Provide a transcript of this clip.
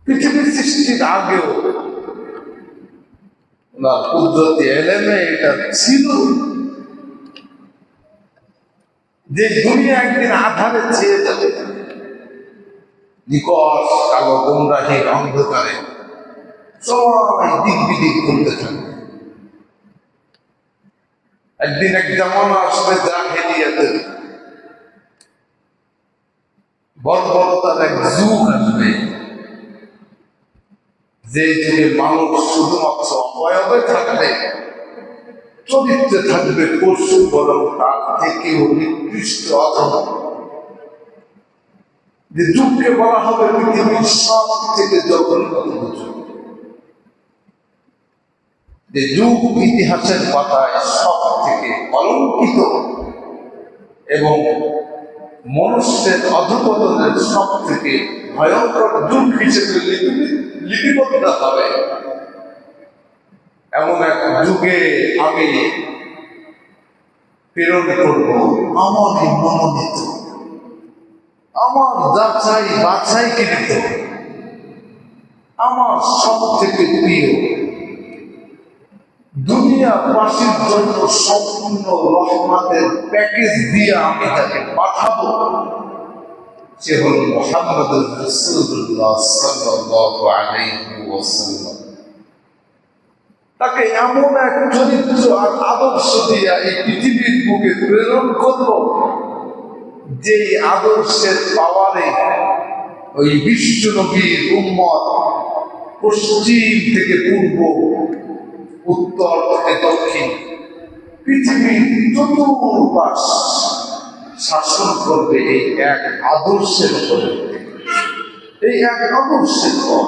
পৃথিবীর সৃষ্টির আগেও ওনার কুদরতি এলেমে এটা ছিল যে দুনিয়া একদিন আধারে ছেড়ে যাবে, নিকট কালো গোমরাহির অন্ধকারে সবাই দিক বিদিক করতে থাকবে। একদিন এক জামানা আসবে জাহেলিয়াতের, বর্বরতার এক যুগ আসবে, যে যুগে মানুষ শুধুমাত্র অবয়বে থাকবে, চরিত্রে থাকবে পশু, বরং তার থেকেও নিকৃষ্ট অধম। যে যুগকে বলা হবে পৃথিবীর সব থেকে জঘন্যতম যুগ, যে যুগ ইতিহাসের পাতায় সব থেকে কলঙ্কিত এবং মনুষ্যের অধঃপতনের সব থেকে ভয়ঙ্কর যুগ হিসেবে লিপিবদ্ধ হবে। এমন এক যুগে আমি প্রেরণ করব আমারই মনোনীত, আমার যাচাই বাছাইকৃত, আমার সব থেকে প্রিয়, দুনিয়াবাসীর জন্য সম্পূর্ণ রহমতের প্যাকেজ দিয়ে আমি তাকে পাঠাবো। সে হল মুহাম্মদুর রাসূলুল্লাহ সাল্লাল্লাহু আলাইহি ওয়াসাল্লাম। তাকে এমন এক চরিত্র আর আদর্শ দিয়ে এই পৃথিবীর বুকে প্রেরণ করব, যে আদর্শের পাওয়ারে ওই বিশ্ব নবীর উম্মত পশ্চিম থেকে পূর্ব, উত্তর থেকে দক্ষিণ পৃথিবীর চতুর্পাশ শাসন করবে এই এক আদর্শের উপরে, এই এক আদর্শের পর।